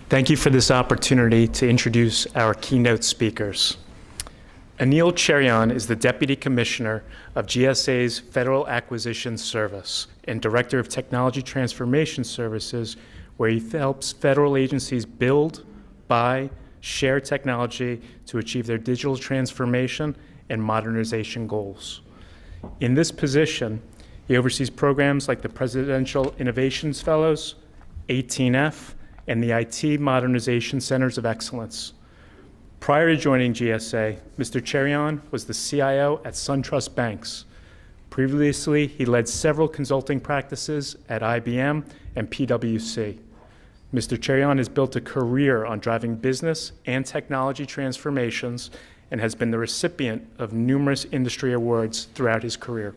Thank you for this opportunity to introduce our keynote speakers. Anil Cherian is the Deputy Commissioner of GSA's Federal Acquisition Service and Director of Technology Transformation Services, where he helps federal agencies build, buy, share technology to achieve their digital transformation and modernization goals. In this position, he oversees programs like the Presidential Innovations Fellows, 18F, and the IT Modernization Centers of Excellence. Prior to joining GSA, Mr. Cherian was the CIO at SunTrust Banks. Previously, he led several consulting practices at IBM and PwC. Mr. Cherian has built a career on driving business and technology transformations and has been the recipient of numerous industry awards throughout his career.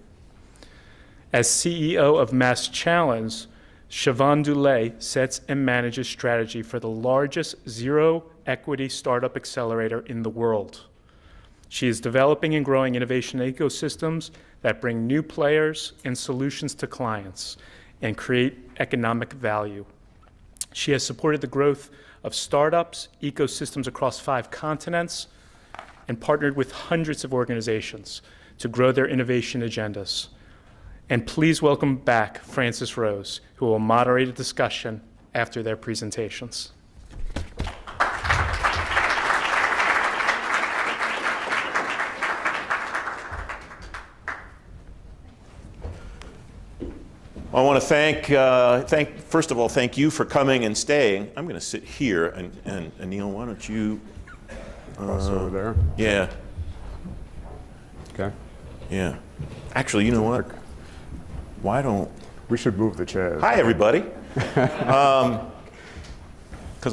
As CEO of Mass Challenge, Siobhan Dulé sets and manages strategy for the largest zero-equity startup accelerator in the world. She is developing and growing innovation ecosystems that bring new players and solutions to clients and create economic value. She has supported the growth of startups, ecosystems across 5 continents, and partnered with hundreds of organizations to grow their innovation agendas. And please welcome back Francis Rose, who will moderate a discussion after their presentations. I want to first of all, thank you for coming and staying. I'm going to sit here, and Anil, why don't you? Over there? Yeah. Okay. Yeah. Actually, you know what? Why don't... We should move the chairs. Hi, everybody. Because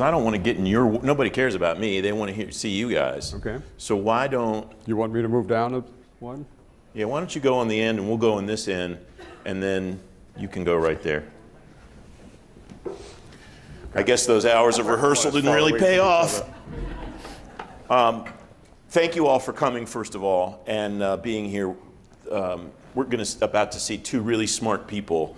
I don't want to get in your... Nobody cares about me. They want to see you guys. Okay. So why don't... You want me to move down one? Yeah, why don't you go on the end, and we'll go on this end, and then you can go right there. I guess those hours of rehearsal didn't really pay off. Thank you all for coming, first of all, and being here. We're about to see 2 really smart people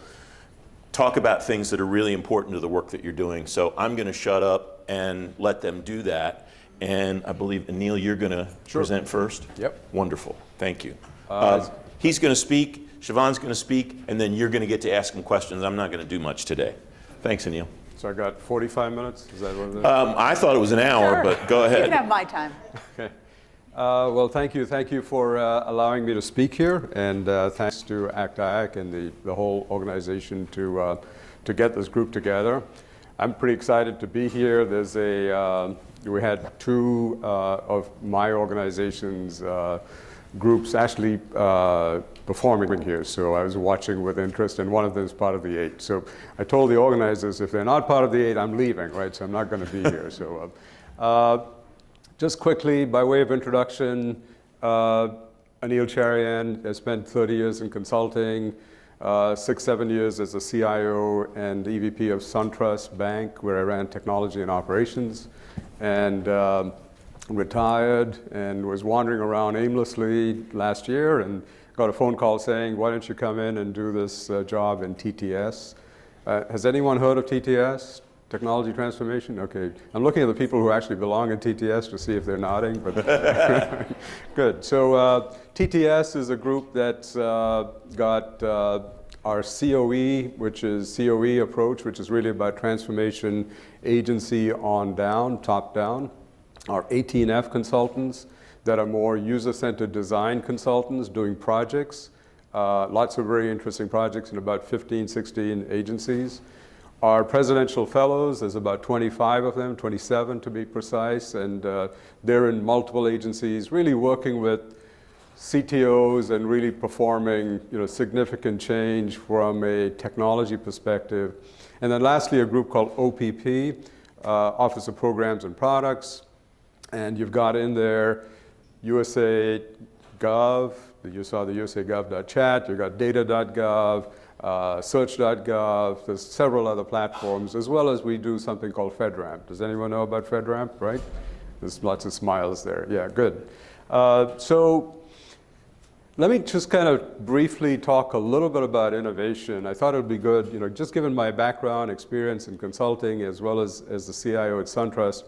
talk about things that are really important to the work that you're doing. So I'm going to shut up and let them do that. And I believe, Anil, you're going to present first? Yep. Wonderful. Thank you. He's going to speak, Siobhan's going to speak, and then you're going to get to ask him questions. I'm not going to do much today. Thanks, Anil. So I got 45 minutes? Is that what it is? I thought it was an hour, Sure. but go ahead. You can have my time. Okay. Well, thank you for allowing me to speak here, and thanks to ACT-IAC and the whole organization to get this group together. I'm pretty excited to be here. There's we had 2 of my organization's groups actually performing here, so I was watching with interest, and one of them is part of the 8. So I told the organizers, if they're not part of the 8, I'm leaving, right? So I'm not going to be here. So. Just quickly, by way of introduction, Anil Cherian has spent 30 years in consulting, 6-7 years as a CIO and EVP of SunTrust Bank, where I ran technology and operations, and retired and was wandering around aimlessly last year and got a phone call saying, why don't you come in and do this job in TTS? Has anyone heard of TTS? Technology transformation? Okay. I'm looking at the people who actually belong in TTS to see if they're nodding, but good. So TTS is a group that's got our COE, which is COE approach, which is really about transformation agency on down, top down. Our 18F consultants that are more user-centered design consultants doing projects. Lots of very interesting projects in about 15, 16 agencies. Our presidential fellows, there's about 25 of them, 27 to be precise, and they're in multiple agencies, really working with CTOs and really performing significant change from a technology perspective. And then lastly, a group called OPP, Office of Programs and Products, and you've got in there USA Gov, you saw the usagov.chat, you've got data.gov, search.gov, there's several other platforms, as well as we do something called FedRAMP. Does anyone know about FedRAMP, right? There's lots of smiles there. Yeah, good. So Let me just kind of briefly talk a little bit about innovation. I thought it would be good, just given my background, experience in consulting, as well as the CIO at SunTrust,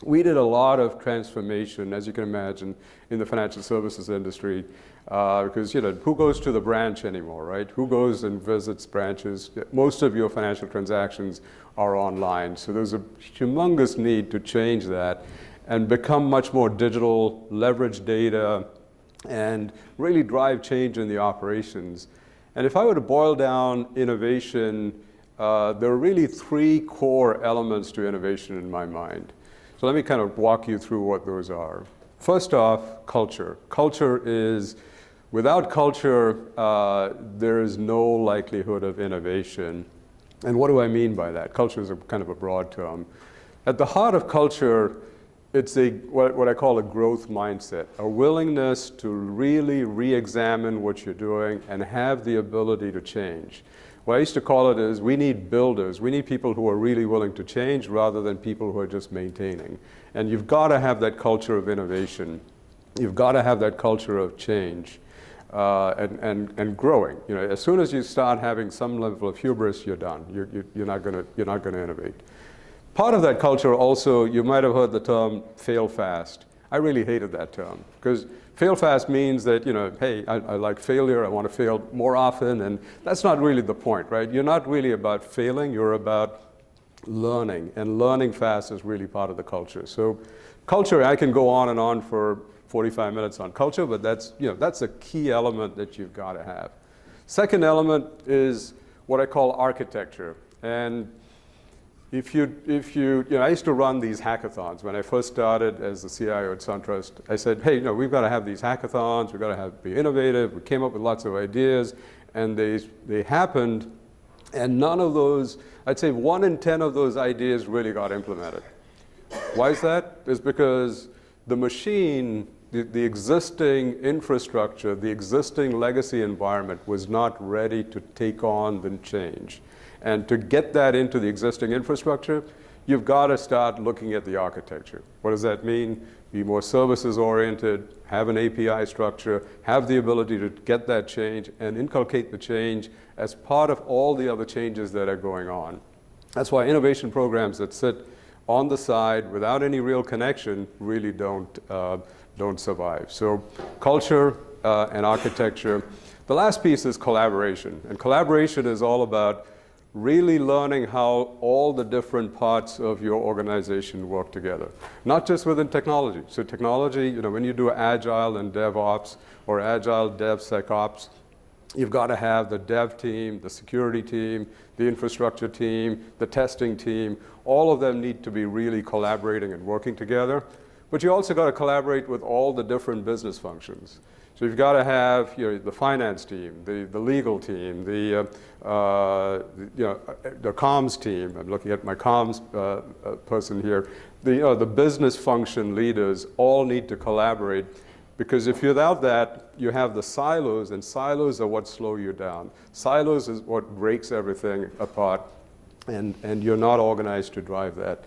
we did a lot of transformation, as you can imagine, in the financial services industry. Because, who goes to the branch anymore, right? Who goes and visits branches? Most of your financial transactions are online. So there's a humongous need to change that and become much more digital, leverage data, and really drive change in the operations. And if I were to boil down innovation, there are really three core elements to innovation in my mind. So let me kind of walk you through what those are. First off, culture. Culture is, without culture, there is no likelihood of innovation. And what do I mean by that? Culture is a kind of a broad term. At the heart of culture, it's what I call a growth mindset, a willingness to really re-examine what you're doing and have the ability to change. What I used to call it is we need builders. We need people who are really willing to change rather than people who are just maintaining. And you've got to have that culture of innovation. You've got to have that culture of change and growing. As soon as you start having some level of hubris, you're done. You're not going to innovate. Part of that culture also, you might have heard the term fail fast. I really hated that term because fail fast means that, hey, I like failure, I want to fail more often, and that's not really the point, right? You're not really about failing, you're about learning, and learning fast is really part of the culture. So culture, I can go on and on for 45 minutes on culture, but that's a key element that you've got to have. Second element is what I call architecture. And if you I used to run these hackathons. When I first started as the CIO at SunTrust, I said, hey, we've got to have these hackathons, we've got to be innovative. We came up with lots of ideas, and they happened, and none of those, I'd say 1 in 10 of those ideas really got implemented. Why is that? It's because the machine, the existing infrastructure, the existing legacy environment was not ready to take on the change. And to get that into the existing infrastructure, you've got to start looking at the architecture. What does that mean? Be more services oriented, have an API structure, have the ability to get that change and inculcate the change as part of all the other changes that are going on. That's why innovation programs that sit on the side without any real connection really don't survive. So culture and architecture. The last piece is collaboration. And collaboration is all about really learning how all the different parts of your organization work together, not just within technology. So technology, when you do Agile and DevOps or Agile DevSecOps, you've got to have the dev team, the security team, the infrastructure team, the testing team. All of them need to be really collaborating and working together. But you also got to collaborate with all the different business functions. So you've got to have the finance team, the legal team, the comms team. I'm looking at my comms person here. The business function leaders all need to collaborate, because if without that, you have the silos, and silos are what slow you down. Silos is what breaks everything apart, and you're not organized to drive that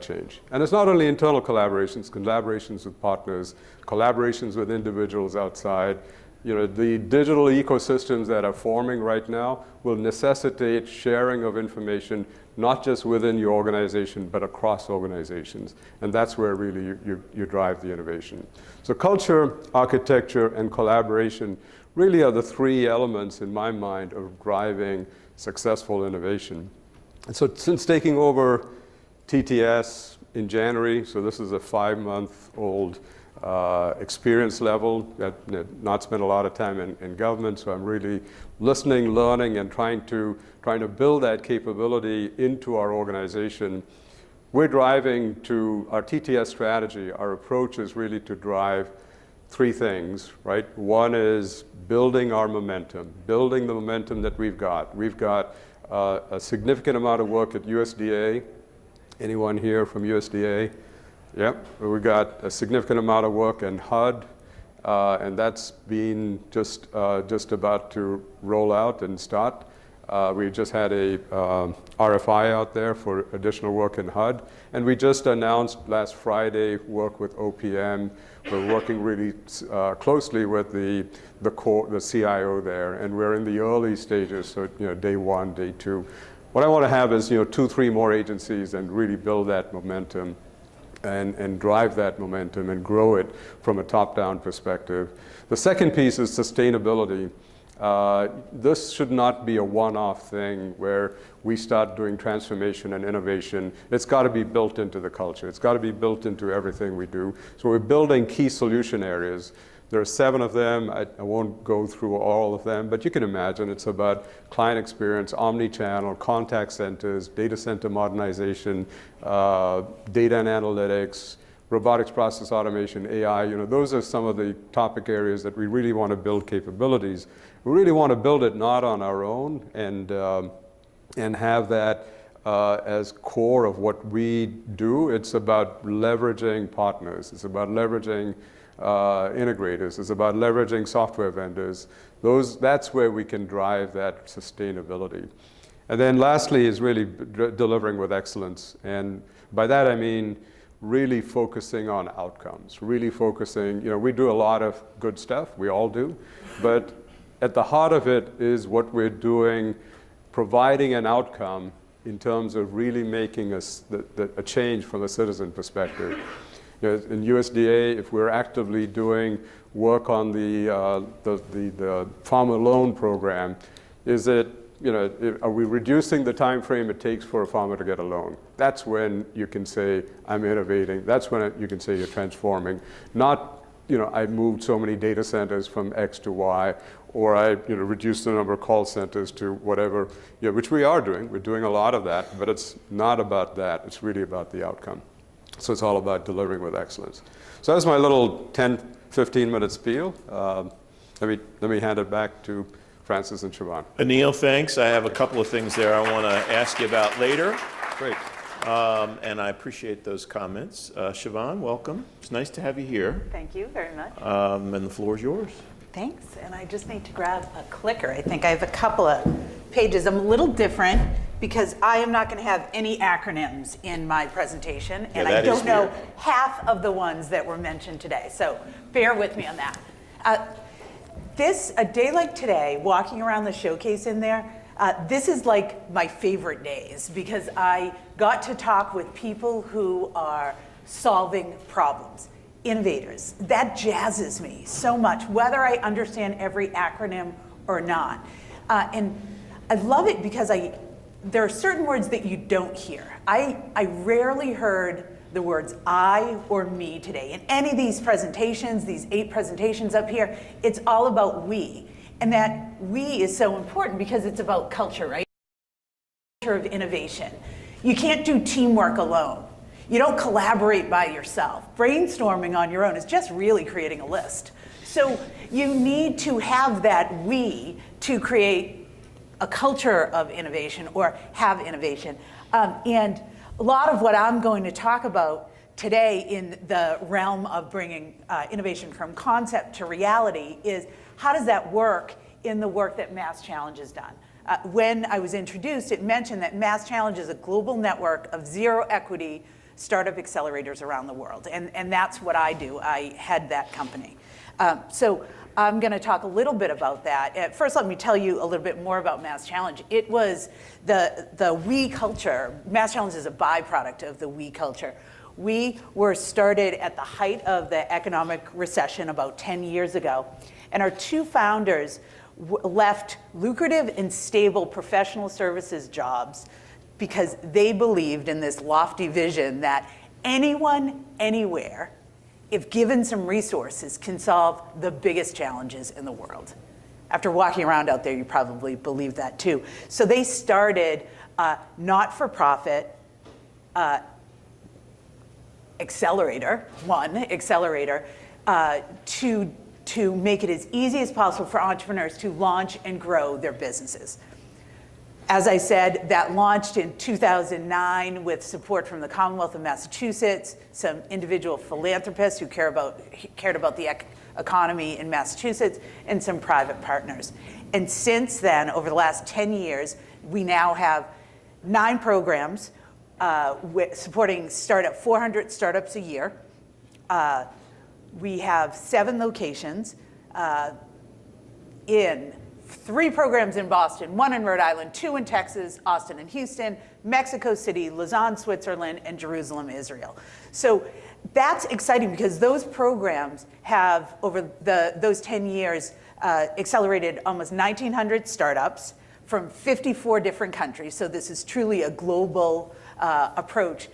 change. And it's not only internal collaborations with partners, collaborations with individuals outside. The digital ecosystems that are forming right now will necessitate sharing of information, not just within your organization, but across organizations. And that's where really you drive the innovation. So culture, architecture, and collaboration really are the three elements in my mind of driving successful innovation. And so since taking over TTS in January, so this is a 5-month-old experience level. I've not spent a lot of time in government, so I'm really listening, learning, and trying to build that capability into our organization. We're driving to our TTS strategy. Our approach is really to drive three things, right? One is building our momentum, building the momentum that we've got. We've got a significant amount of work at USDA. Anyone here from USDA? Yep. We've got a significant amount of work in HUD, and that's been just about to roll out and start. We just had a RFI out there for additional work in HUD, and we just announced last Friday work with OPM. We're working really closely with the CIO there, and we're in the early stages, so day 1, day 2. What I want to have is 2, 3 more agencies and really build that momentum and drive that momentum and grow it from a top-down perspective. The second piece is sustainability. This should not be a one-off thing where we start doing transformation and innovation. It's got to be built into the culture. It's got to be built into everything we do. So we're building key solution areas. There are 7 of them. I won't go through all of them, but you can imagine it's about client experience, omni-channel, contact centers, data center modernization, data and analytics, robotics process automation, AI. Those are some of the topic areas that we really want to build capabilities. We really want to build it not on our own and have that as core of what we do. It's about leveraging partners. It's about leveraging integrators. It's about leveraging software vendors. That's where we can drive that sustainability. And then lastly is really delivering with excellence. And by that I mean really focusing on outcomes, really focusing, we do a lot of good stuff, we all do, but at the heart of it is what we're doing, providing an outcome in terms of really making a change from a citizen perspective. In USDA, if we're actively doing work on the farmer loan program, are we reducing the time frame it takes for a farmer to get a loan? That's when you can say, I'm innovating. That's when you can say you're transforming. Not, I moved so many data centers from X to Y, or I reduced the number of call centers to whatever, which we are doing. We're doing a lot of that, but it's not about that. It's really about the outcome. So it's all about delivering with excellence. So that's my little 10, 15-minute spiel. Let me hand it back to Francis and Siobhan. Anil, thanks. I have a couple of things there I want to ask you about later. Great. And I appreciate those comments. Siobhan, welcome. It's nice to have you here. Thank you very much. And the floor is yours. Thanks. And I just need to grab a clicker. I think I have a couple of pages. I'm a little different because I am not going to have any acronyms in my presentation. And I don't know half of the ones that were mentioned today. So bear with me on that. A day like today, walking around the showcase in there, this is like my favorite days because I got to talk with people who are solving problems, innovators. That jazzes me so much, whether I understand every acronym or not. And I love it because there are certain words that you don't hear. I rarely heard the words I or me today. In any of these presentations, these 8 presentations up here, it's all about we. And that we is so important because it's about culture, right? Culture of innovation. You can't do teamwork alone. You don't collaborate by yourself. Brainstorming on your own is just really creating a list. So you need to have that we to create a culture of innovation or have innovation. And a lot of what I'm going to talk about today in the realm of bringing innovation from concept to reality is how does that work in the work that Mass Challenge has done. When I was introduced, it mentioned that Mass Challenge is a global network of zero equity startup accelerators around the world. And that's what I do. I head that company. So I'm going to talk a little bit about that. First, let me tell you a little bit more about Mass Challenge. It was the we culture. Mass Challenge is a byproduct of the we culture. We were started at the height of the economic recession about 10 years ago. And our 2 founders left lucrative and stable professional services jobs because they believed in this lofty vision that anyone, anywhere, if given some resources, can solve the biggest challenges in the world. After walking around out there, you probably believe that too. So they started not-for-profit accelerator to make it as easy as possible for entrepreneurs to launch and grow their businesses. As I said, that launched in 2009 with support from the Commonwealth of Massachusetts, some individual philanthropists who cared about the economy in Massachusetts, and some private partners. And since then, over the last 10 years, we now have 9 programs supporting 400 startups a year. We have 7 locations in 3 programs in Boston, 1 in Rhode Island, 2 in Texas, Austin and Houston, Mexico City, Lausanne, Switzerland, and Jerusalem, Israel. So that's exciting because those programs have, over those 10 years, accelerated almost 1,900 startups from 54 different countries. So this is truly a global approach.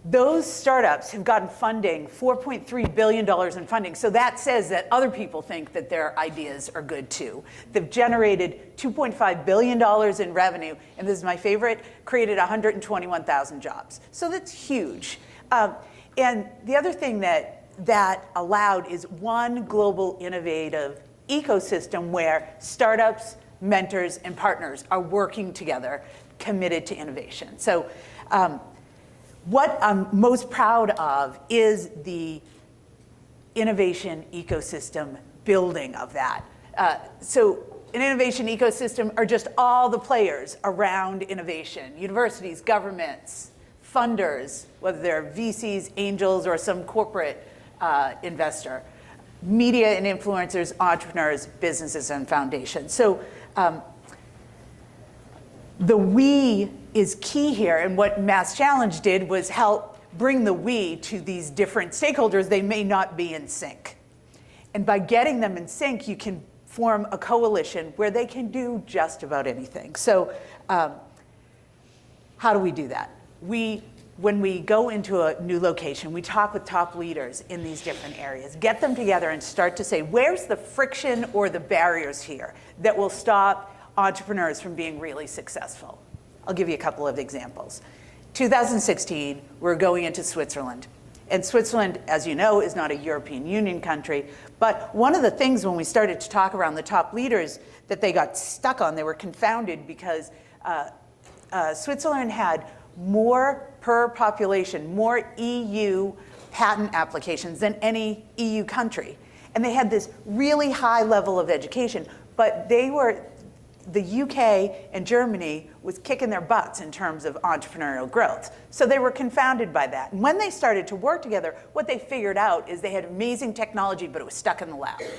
Those startups have gotten funding, $4.3 billion in funding. So that says that other people think that their ideas are good too. They've generated $2.5 billion in revenue, and this is my favorite, created 121,000 jobs. So that's huge. And the other thing that allowed is one global innovative ecosystem where startups, mentors, and partners are working together, committed to innovation. So what I'm most proud of is the innovation ecosystem building of that. So an innovation ecosystem are just all the players around innovation, universities, governments, funders, whether they're VCs, angels, or some corporate investor, media and influencers, entrepreneurs, businesses, and foundations. So the we is key here, and what Mass Challenge did was help bring the we to these different stakeholders. They may not be in sync. And by getting them in sync, you can form a coalition where they can do just about anything. So how do we do that? When we go into a new location, we talk with top leaders in these different areas, get them together and start to say, where's the friction or the barriers here that will stop entrepreneurs from being really successful? I'll give you a couple of examples. 2016, we're going into Switzerland. And Switzerland, as you know, is not a European Union country. But one of the things when we started to talk around the top leaders that they got stuck on, they were confounded because Switzerland had more per population, more EU patent applications than any EU country. And they had this really high level of education, but the UK and Germany was kicking their butts in terms of entrepreneurial growth. So they were confounded by that. And when they started to work together, what they figured out is they had amazing technology, but it was stuck in the lab. It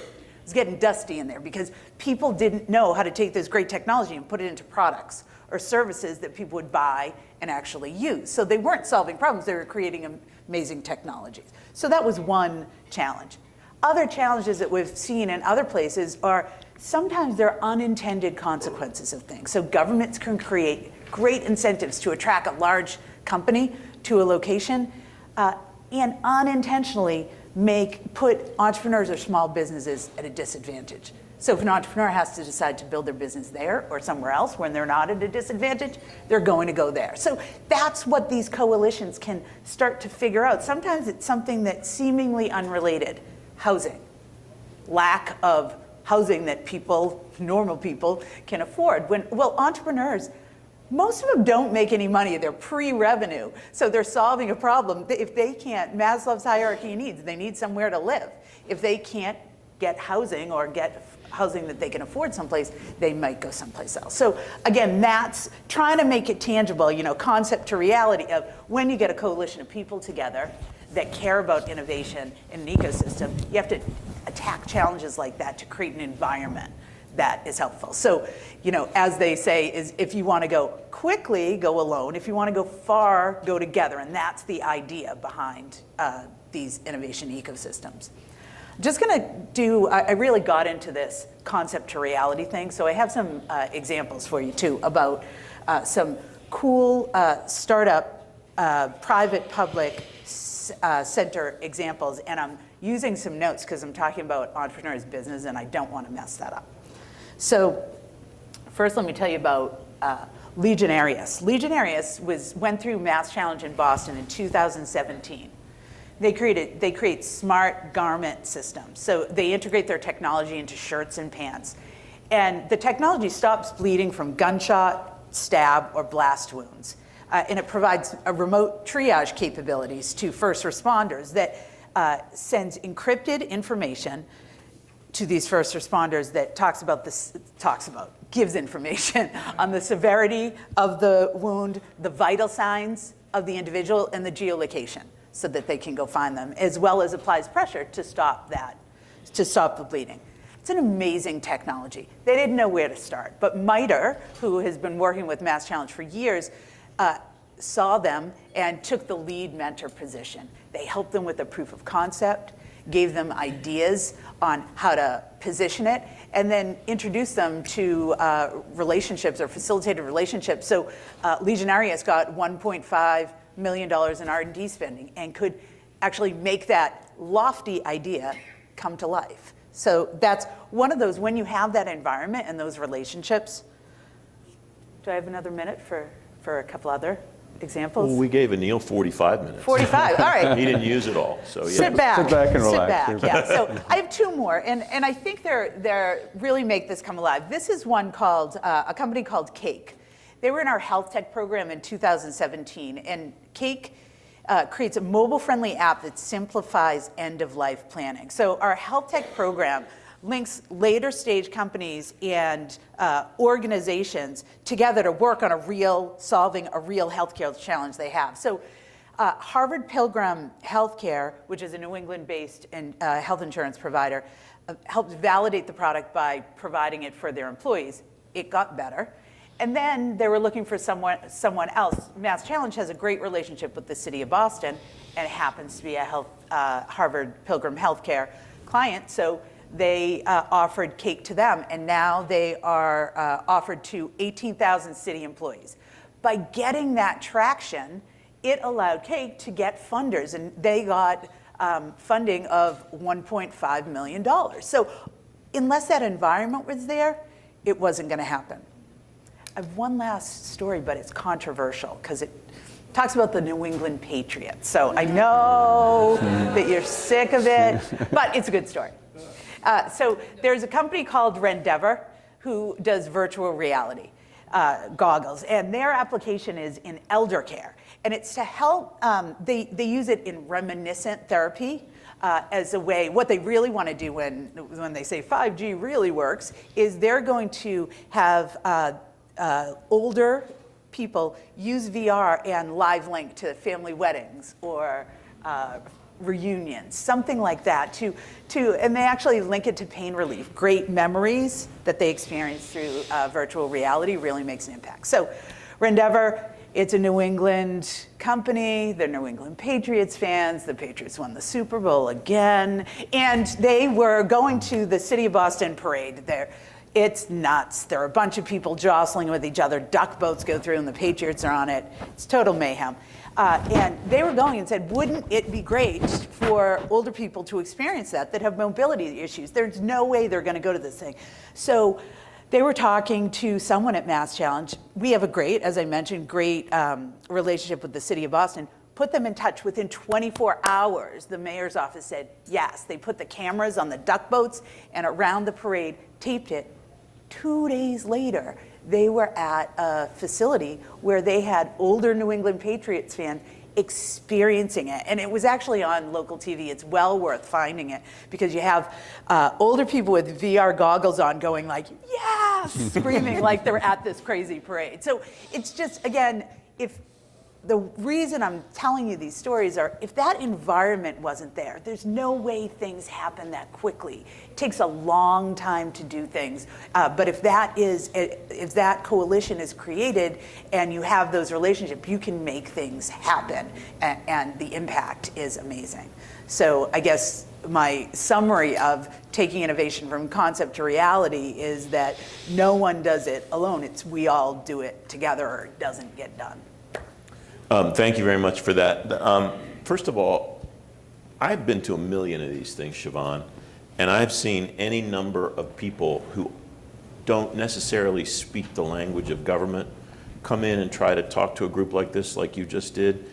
was getting dusty in there because people didn't know how to take this great technology and put it into products or services that people would buy and actually use. So they weren't solving problems, they were creating amazing technologies. So that was one challenge. Other challenges that we've seen in other places are sometimes there are unintended consequences of things. So governments can create great incentives to attract a large company to a location and unintentionally put entrepreneurs or small businesses at a disadvantage. So if an entrepreneur has to decide to build their business there or somewhere else when they're not at a disadvantage, they're going to go there. So that's what these coalitions can start to figure out. Sometimes it's something that's seemingly unrelated. Housing. Lack of housing that normal people can afford. Entrepreneurs, most of them don't make any money. They're pre-revenue. So they're solving a problem. If they can't, Maslow's hierarchy of needs, they need somewhere to live. If they can't get housing or get housing that they can afford someplace, they might go someplace else. So again, that's trying to make it tangible, concept to reality of when you get a coalition of people together that care about innovation in an ecosystem, you have to attack challenges like that to create an environment that is helpful. So, as they say, is if you want to go quickly, go alone. If you want to go far, go together. And that's the idea behind these innovation ecosystems. Just going to I really got into this concept to reality thing. So I have some examples for you too about some cool startup, private, public center examples. And I'm using some notes because I'm talking about entrepreneurs' business and I don't want to mess that up. So first, let me tell you about Legionarius. Legionarius went through Mass Challenge in Boston in 2017. They create smart garment systems. So they integrate their technology into shirts and pants. And the technology stops bleeding from gunshot, stab, or blast wounds. And it provides a remote triage capabilities to first responders that sends encrypted information to these first responders that gives information on the severity of the wound, the vital signs of the individual, and the geolocation so that they can go find them, as well as applies pressure to stop the bleeding. It's an amazing technology. They didn't know where to start, but MITRE, who has been working with Mass Challenge for years, saw them and took the lead mentor position. They helped them with a proof of concept, gave them ideas on how to position it, and then introduced them to relationships or facilitated relationships. So Legionarius got $1.5 million in R&D spending and could actually make that lofty idea come to life. So that's one of those, when you have that environment and those relationships. Do I have another minute for a couple other examples? Well, we gave Anil 45 minutes. 45, all right. He didn't use it all, so yeah. Sit back and relax. Sit back, yeah. So I have two more, and I think they're really make this come alive. This is one called, a company called Cake. They were in our health tech program in 2017, and Cake creates a mobile-friendly app that simplifies end-of-life planning. So our health tech program links later stage companies and organizations together to work on solving a real healthcare challenge they have. So Harvard Pilgrim Healthcare, which is a New England-based health insurance provider, helped validate the product by providing it for their employees. It got better. And then they were looking for someone else. Mass Challenge has a great relationship with the city of Boston, and it happens to be a Harvard Pilgrim Healthcare client. So they offered Cake to them, and now they are offered to 18,000 city employees. By getting that traction, it allowed Cake to get funders, and they got funding of $1.5 million. So unless that environment was there, it wasn't going to happen. I have one last story, but it's controversial because it talks about the New England Patriots. So I know that you're sick of it, but it's a good story. So there's a company called Rendeavor who does virtual reality goggles, and their application is in elder care. And it's to help, they use it in reminiscent therapy as a way. What they really want to do when they say 5G really works is they're going to have older people use VR and live link to family weddings or reunions, something like that, and they actually link it to pain relief. Great memories that they experience through virtual reality really makes an impact. So Rendeavor, it's a New England company. They're New England Patriots fans. The Patriots won the Super Bowl again. And they were going to the City of Boston parade there. It's nuts. There are a bunch of people jostling with each other. Duck boats go through and the Patriots are on it. It's total mayhem. And they were going and said, wouldn't it be great for older people to experience that have mobility issues? There's no way they're going to go to this thing. So they were talking to someone at Mass Challenge. We have a great, as I mentioned, great relationship with the City of Boston. Put them in touch within 24 hours. The mayor's office said yes. They put the cameras on the duck boats and around the parade, taped it. 2 days later, they were at a facility where they had older New England Patriots fans experiencing it. And it was actually on local TV. It's well worth finding it because you have older people with VR goggles on going like, yes, screaming like they're at this crazy parade. So it's just, again, if the reason I'm telling you these stories are, if that environment wasn't there, there's no way things happen that quickly. It takes a long time to do things. But if that coalition is created and you have those relationships, you can make things happen, and the impact is amazing. So I guess my summary of taking innovation from concept to reality is that no one does it alone. It's we all do it together or it doesn't get done. Thank you very much for that. First of all, I've been to 1 million of these things, Siobhan, and I've seen any number of people who don't necessarily speak the language of government come in and try to talk to a group like this, like you just did,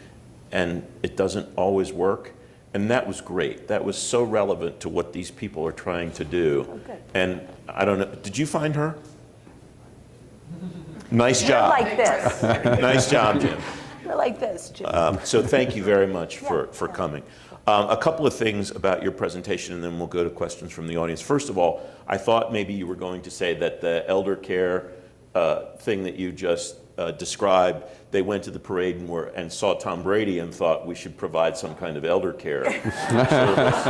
and it doesn't always work. And that was great. That was so relevant to what these people are trying to do. Okay. And I don't know, did you find her? Nice job. Like this. Nice job, Jim. We're like this, Jim. So thank you very much for coming. A couple of things about your presentation, and then we'll go to questions from the audience. First of all, I thought maybe you were going to say that the elder care thing that you just described, they went to the parade and saw Tom Brady and thought we should provide some kind of elder care service.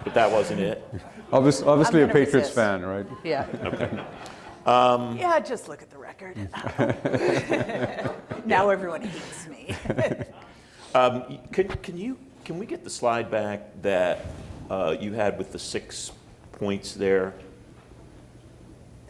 But that wasn't it? Obviously a gonna Patriots resist. fan, right? Yeah. Okay. Yeah, just look at the record. Now everyone hates me. Can we get the slide back that you had with the 6 points there?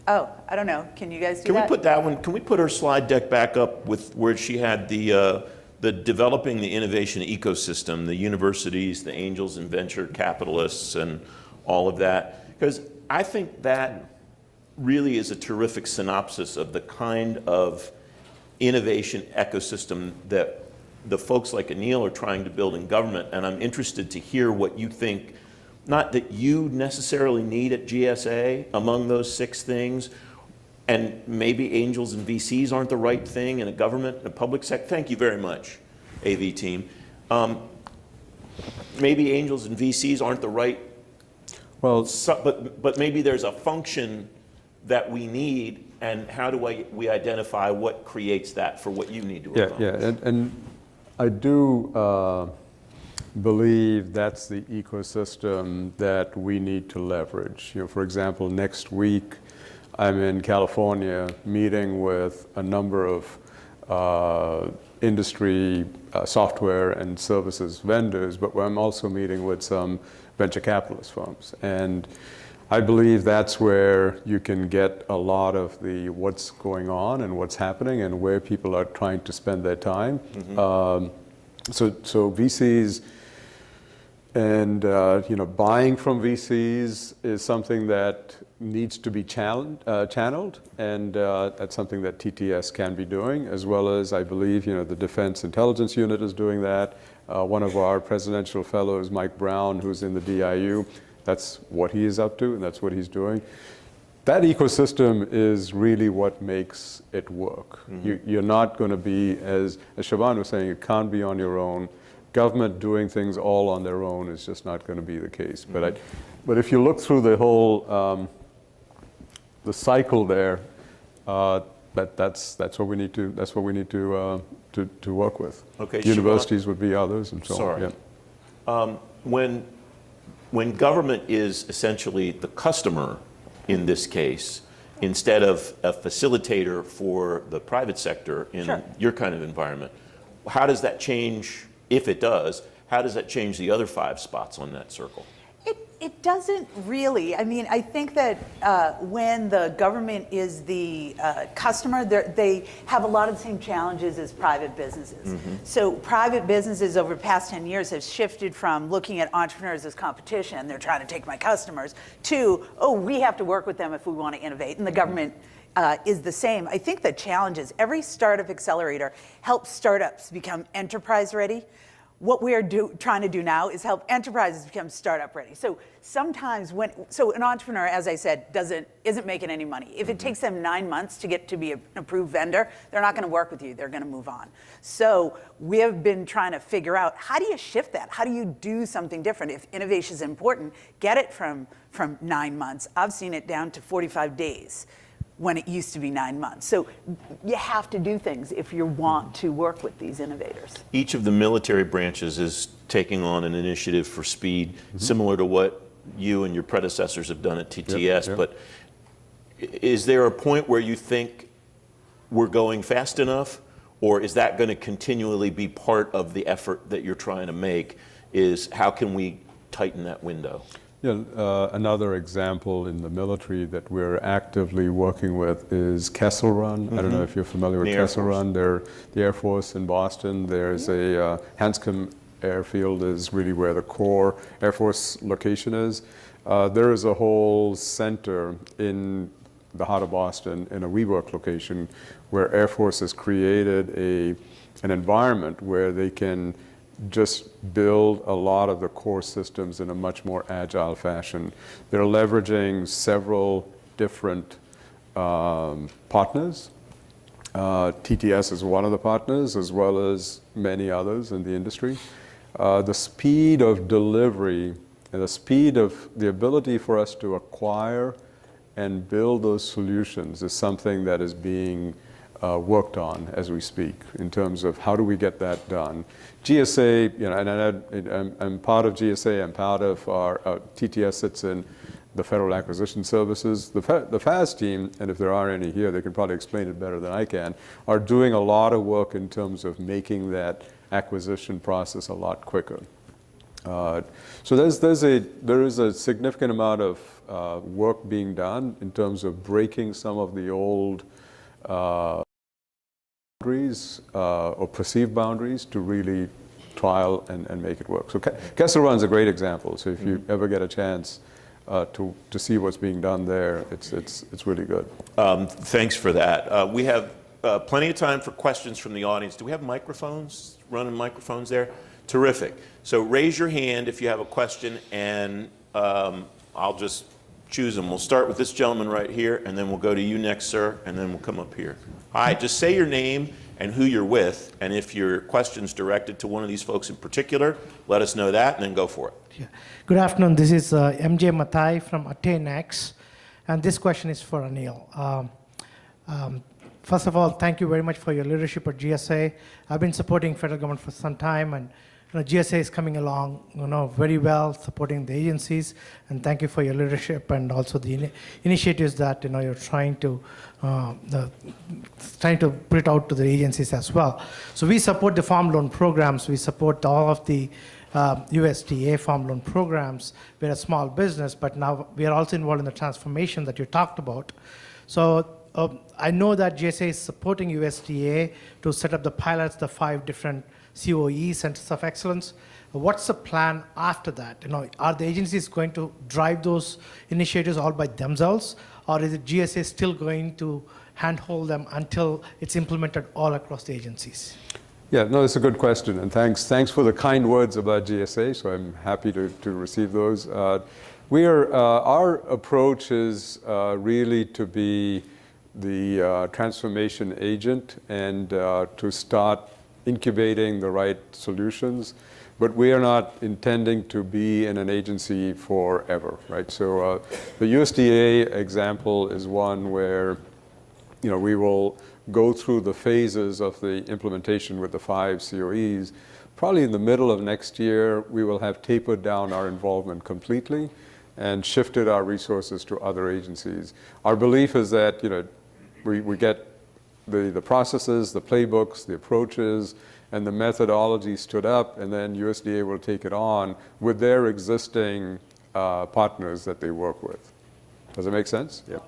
Oh, I don't know. Can you guys do Can that? we put that one? Can we put her slide deck back up with where she had the developing the innovation ecosystem, the universities, the angels and venture capitalists, and all of that? Because I think that really is a terrific synopsis of the kind of innovation ecosystem that the folks like Anil are trying to build in government, and I'm interested to hear what you think, not that you necessarily need at GSA among those 6 things, and maybe angels and VCs aren't the right thing in a government, in a public sector. Thank you very much, AV team. Maybe angels and VCs aren't the right, Well, but maybe there's a function that we need, and how do we identify what creates that for what you need to accomplish? and I do believe that's the ecosystem that we need to leverage. For example, next week I'm in California meeting with a number of industry software and services vendors, but I'm also meeting with some venture capitalist firms. And I believe that's where you can get a lot of the what's going on and what's happening and where people are trying to spend their time. So VCs and buying from VCs is something that needs to be channeled, and that's something that TTS can be doing, as well as I believe the Defense Intelligence Unit is doing that. One of our presidential fellows, Mike Brown, who's in the DIU, that's what he is up to, and that's what he's doing. That ecosystem is really what makes it work. You're not going to be, as Siobhan was saying, you can't be on your own. Government doing things all on their own is just not going to be the case. But if you look through the whole the cycle there, that's what we need to to work with. Okay, Universities would be others, and so Sorry. on. Yeah. When government is essentially the customer in this case, instead of a facilitator for the private sector in Sure. your kind of environment, how does that change, if it does, how does that change the other 5 spots on that circle? It doesn't really. I mean, I think that when the government is the customer, they have a lot of the same challenges as private businesses. So private businesses over the past 10 years have shifted from looking at entrepreneurs as competition, they're trying to take my customers, to, oh, we have to work with them if we want to innovate. And the government is the same. I think the challenge is every startup accelerator helps startups become enterprise ready. What we're trying to do now is help enterprises become startup ready. So sometimes an entrepreneur, as I said, isn't making any money. If it takes them 9 months to get to be an approved vendor, they're not going to work with you. They're going to move on. So we have been trying to figure out, how do you shift that? How do you do something different? If innovation is important, get it from 9 months. I've seen it down to 45 days. When it used to be 9 months. So you have to do things if you want to work with these innovators. Each of the military branches is taking on an initiative for speed, similar to what you and your predecessors have done at TTS. Yep. But is there a point where you think we're going fast enough, or is that going to continually be part of the effort that you're trying to make, is how can we tighten that window? Yeah, another example in the military that we're actively working with is Kessel Run. I don't know if you're familiar with Kessel Run. They're the Air Force in Boston. There's a Hanscom Airfield is really where the core Air Force location is. There is a whole center in the heart of Boston in a WeWork location where Air Force has created an environment where they can just build a lot of the core systems in a much more agile fashion. They're leveraging several different partners. TTS is one of the partners, as well as many others in the industry. the speed of delivery and the speed of the ability for us to acquire and build those solutions is something that is being worked on as we speak in terms of how do we get that done. GSA, and I'm part of GSA, I'm part of our TTS sits in the Federal Acquisition Services. The FAS team, and if there are any here, they can probably explain it better than I can, are doing a lot of work in terms of making that acquisition process a lot quicker. So there is a significant amount of work being done in terms of breaking some of the old boundaries or perceived boundaries to really trial and make it work. So Kessel Run's a great example. So if you ever get a chance to see what's being done there, it's really good. Thanks for that. We have plenty of time for questions from the audience. Do we have microphones, running microphones there? Terrific. So raise your hand if you have a question, and I'll just choose them. We'll start with this gentleman right here, and then we'll go to you next, sir, and then we'll come up here. All right, just say your name and who you're with, and if your question's directed to one of these folks in particular, let us know that, and then go for it. Yeah. Good afternoon. This is MJ Mathai from AttainX, and this question is for Anil. First of all, thank you very much for your leadership at GSA. I've been supporting federal government for some time, and GSA is coming along, very well, supporting the agencies. And thank you for your leadership and also the initiatives that you're trying to put it out to the agencies as well. So we support the farm loan programs. We support all of the USDA farm loan programs. We're a small business, but now we are also involved in the transformation that you talked about. So I know that GSA is supporting USDA to set up the pilots, the 5 different COE, Centers of Excellence. What's the plan after that? Are the agencies going to drive those initiatives all by themselves, or is it GSA still going to handhold them until it's implemented all across the agencies? Yeah, no, it's a good question, and thanks for the kind words about GSA, so I'm happy to receive those. Our approach is really to be the transformation agent and to start incubating the right solutions, but we are not intending to be in an agency forever, right? So the USDA example is one where we will go through the phases of the implementation with the 5 COEs. Probably in the middle of next year, we will have tapered down our involvement completely and shifted our resources to other agencies. Our belief is that we get the processes, the playbooks, the approaches, and the methodology stood up, and then USDA will take it on with their existing partners that they work with. Does it make sense? Yep.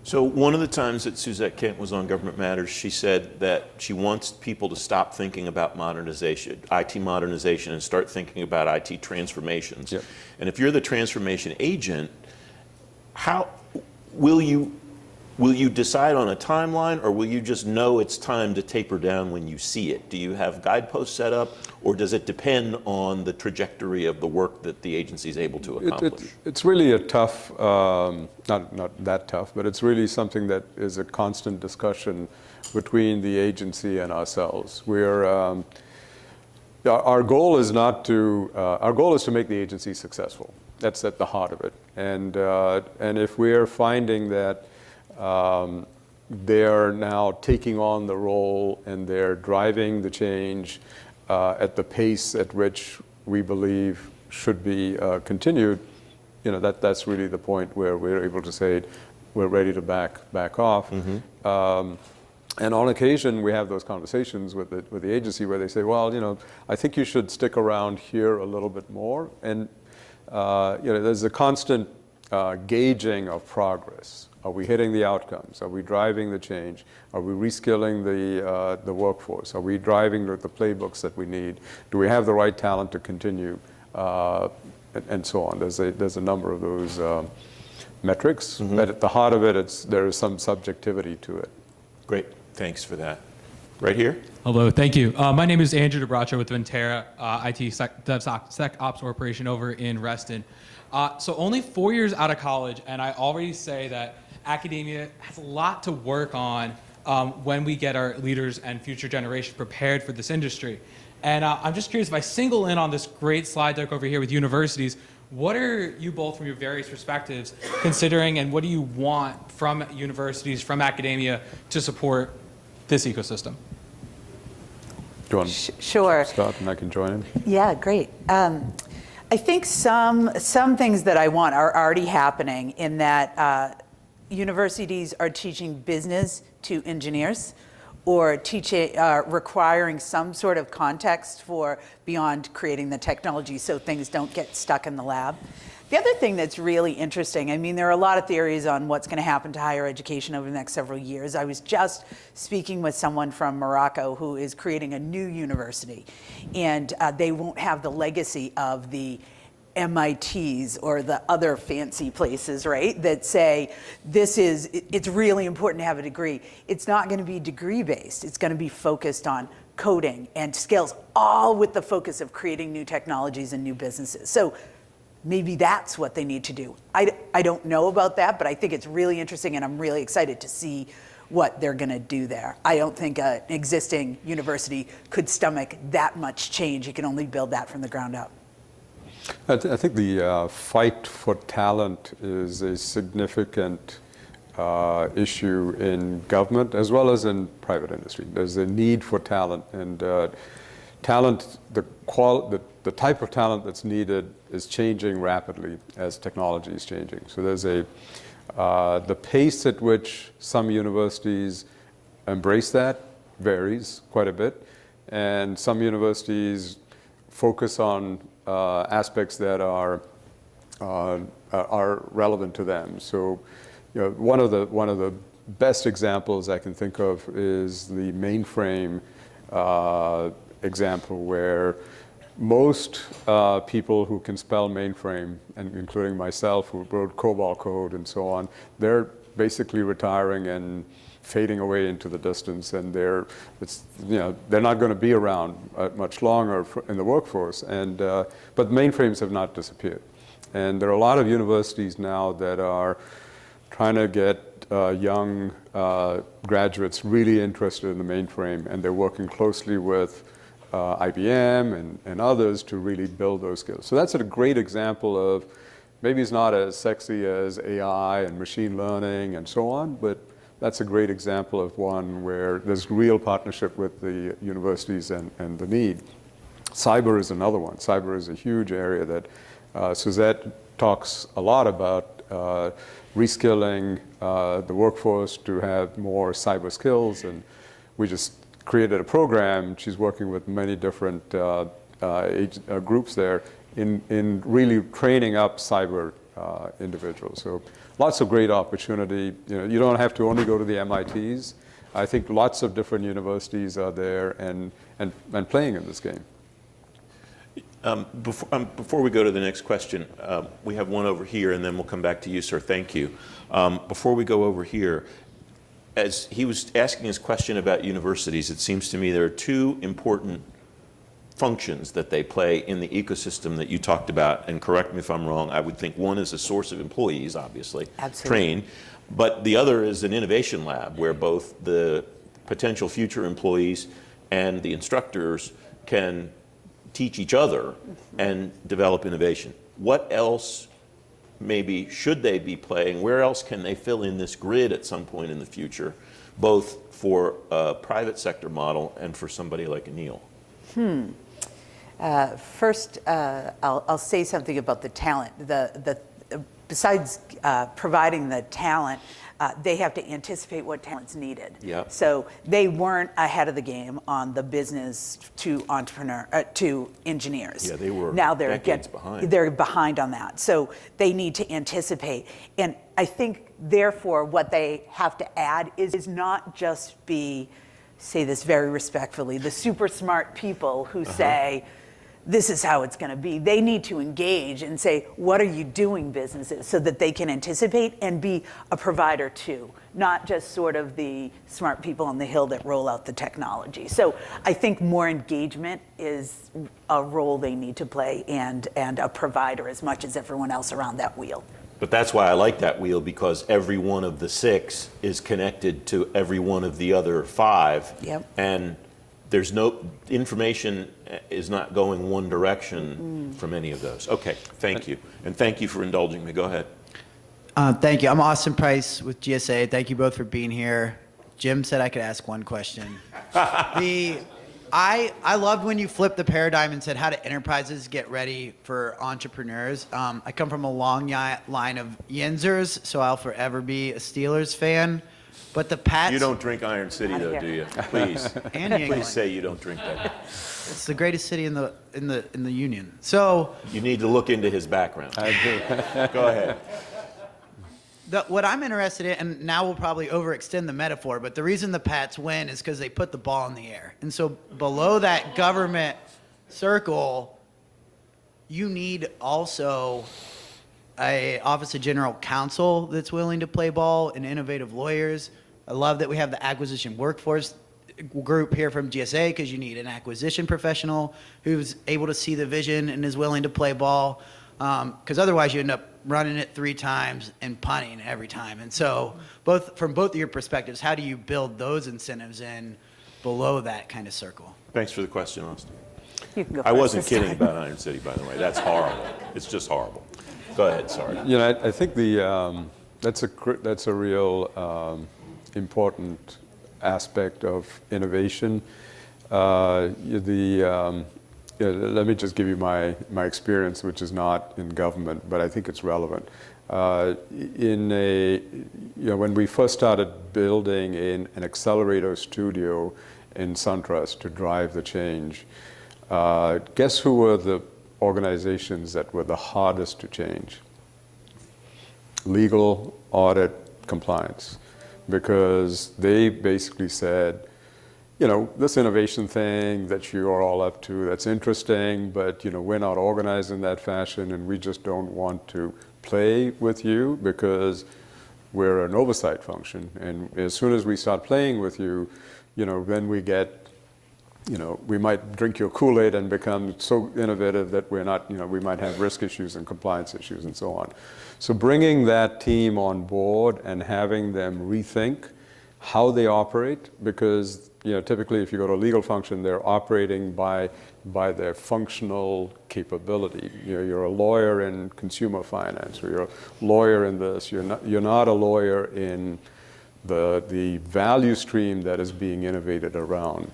So one of the times that Suzette Kent was on Government Matters, she said that she wants people to stop thinking about modernization, IT modernization, and start thinking about IT transformations. Yep. And if you're the transformation agent, how will you decide on a timeline, or will you just know it's time to taper down when you see it? Do you have guideposts set up, or does it depend on the trajectory of the work that the agency is able to accomplish? It's really a tough, not that tough, but it's really something that is a constant discussion between the agency and ourselves. Our goal is to make the agency successful. That's at the heart of it. And if we're finding that they're now taking on the role and they're driving the change at the pace at which we believe should be continued, that's really the point where we're able to say we're ready to back off. Mm-hmm. And on occasion, we have those conversations with the agency where they say, well, I think you should stick around here a little bit more. And there's a constant gauging of progress. Are we hitting the outcomes? Are we driving the change? Are we reskilling the workforce? Are we driving the playbooks that we need? Do we have the right talent to continue? And so on. There's a number of those metrics. Mm-hmm. But at the heart of it, there is some subjectivity to it. Great. Thanks for that. Right here. Hello, thank you. My name is Andrew DeBraccio with Ventera, IT SecOps Corporation over in Reston. So only 4 years out of college, and I already say that academia has a lot to work on when we get our leaders and future generations prepared for this industry. And I'm just curious, if I single in on this great slide deck over here with universities, what are you both from your various perspectives considering, and what do you want from universities, from academia, to support this ecosystem? Do you want Sure. to start and I can join in? Yeah, great. I think some things that I want are already happening in that universities are teaching business to engineers, or requiring some sort of context for beyond creating the technology so things don't get stuck in the lab. The other thing that's really interesting, I mean, there are a lot of theories on what's going to happen to higher education over the next several years. I was just speaking with someone from Morocco who is creating a new university, and they won't have the legacy of the MITs or the other fancy places, right, that say it's really important to have a degree. It's not going to be degree based. It's going to be focused on coding and skills, all with the focus of creating new technologies and new businesses. So maybe that's what they need to do. I don't know about that, but I think it's really interesting, and I'm really excited to see what they're going to do there. I don't think an existing university could stomach that much change. You can only build that from the ground up. I think the fight for talent is a significant issue in government as well as in private industry. There's a need for talent, and talent, the type of talent that's needed is changing rapidly as technology is changing. So there's the pace at which some universities embrace that varies quite a bit, and some universities focus on aspects that are relevant to them. So, one of the best examples I can think of is the mainframe example, where most people who can spell mainframe, and including myself, who wrote COBOL code and so on, they're basically retiring and fading away into the distance, and they're not going to be around much longer in the workforce. And but mainframes have not disappeared, and there are a lot of universities now that are trying to get young graduates really interested in the mainframe, and they're working closely with IBM and others to really build those skills. So that's a great example of, maybe it's not as sexy as AI and machine learning and so on, but that's a great example of one where there's real partnership with the universities and the need. Cyber is another one. Cyber is a huge area that Suzette talks a lot about, reskilling the workforce to have more cyber skills, and we just created a program. She's working with many different groups there in really training up cyber individuals. So lots of great opportunity. You don't have to only go to the MITs. I think lots of different universities are there and playing in this game. Before we go to the next question, we have one over here, and then we'll come back to you, sir. Thank you. Before we go over here, as he was asking his question about universities, it seems to me there are two important functions that they play in the ecosystem that you talked about, and correct me if I'm wrong. I would think one is a source of employees, obviously, trained, but the other is an innovation lab where both the potential future employees and the instructors can teach each other and develop innovation. What else maybe should they be playing? Where else can they fill in this grid at some point in the future, both for a private sector model and for somebody like Anil? First, I'll say something about the talent. Besides providing the talent, they have to anticipate what talent's needed. Yeah. So they weren't ahead of the game on the business to to engineers. Yeah, they were now they're decades behind. They're behind on that. So they need to anticipate. And I think, therefore, what they have to add is not just be, say this very respectfully, the super smart people who say, this is how it's going to be. They need to engage and say, what are you doing, businesses, so that they can anticipate and be a provider too, not just sort of the smart people on the hill that roll out the technology. So I think more engagement is a role they need to play, and a provider as much as everyone else around that wheel. But that's why I like that wheel, because every one of the 6 is connected to every one of the other 5. Yep. And there's no information is not going one direction from any of those. Okay, thank you. And thank you for indulging me. Go ahead. Thank you. I'm Austin Price with GSA. Thank you both for being here. Jim said I could ask one question. I loved when you flipped the paradigm and said how do enterprises get ready for entrepreneurs. I come from a long line of Yinzers, so I'll forever be a Steelers fan. But the Pats... You don't drink Iron City, though, do you? Please. And New Please England. say you don't drink that. It's the greatest city in the Union. So You need to look into his background. I do. Go ahead. what I'm interested in, and now we'll probably overextend the metaphor, but the reason the Pats win is because they put the ball in the air. And so below that government circle, you need also a Office of General Counsel that's willing to play ball and innovative lawyers. I love that we have the acquisition workforce group here from GSA because you need an acquisition professional who's able to see the vision and is willing to play ball. Because otherwise you end up running it 3 times and punting every time. And so from both of your perspectives, how do you build those incentives in below that kind of circle? Thanks for the question, Austin. You can go I first wasn't this kidding time. about Iron City, by the way. That's horrible. It's just horrible. Go ahead, sorry. You know, I think that's a real important aspect of innovation. Let me just give you my experience, which is not in government, but I think it's relevant. When we first started building an accelerator studio in SunTrust to drive the change, guess who were the organizations that were the hardest to change? Legal, audit, compliance. Because they basically said, this innovation thing that you are all up to, that's interesting, but we're not organized in that fashion and we just don't want to play with you because we're an oversight function. And as soon as we start playing with you, then we get, we might drink your Kool-Aid and become so innovative that we're not, we might have risk issues and compliance issues and so on. So bringing that team on board and having them rethink how they operate, because typically if you go to a legal function, they're operating by their functional capability. You're a lawyer in consumer finance, or you're a lawyer in this. You're not a lawyer in the value stream that is being innovated around.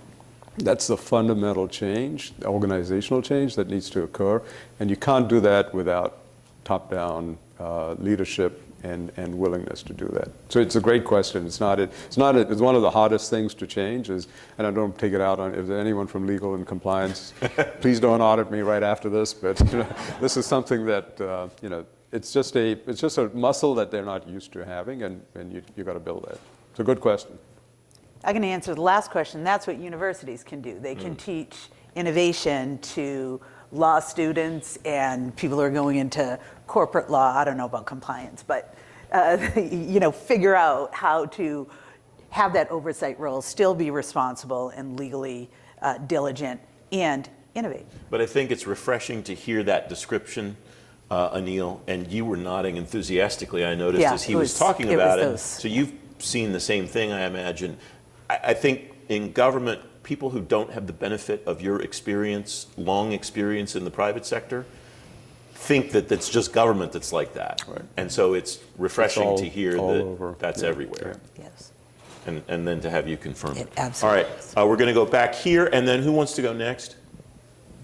That's the fundamental change, the organizational change that needs to occur, and you can't do that without top-down leadership and willingness to do that. So it's a great question. It's one of the hardest things to change. And I don't take it out on if there's anyone from legal and compliance. Please don't audit me right after this. But this is something that it's just a muscle that they're not used to having, and you got to build that. It's a good question. I can answer the last question. That's what universities can do. They can teach innovation to law students and people who are going into corporate law. I don't know about compliance, but figure out how to have that oversight role, still be responsible and legally diligent, and innovate. But I think it's refreshing to hear that description, Anil, and you were nodding enthusiastically, I noticed, as he was talking about it. So you've seen the same thing, I imagine. I think in government, people who don't have the benefit of your experience, long experience in the private sector, think that it's just government that's like that. Right. And so it's refreshing to hear that's everywhere. Yeah. Yes. And then to have you confirm it. Absolutely. All right, we're going to go back here, and then who wants to go next?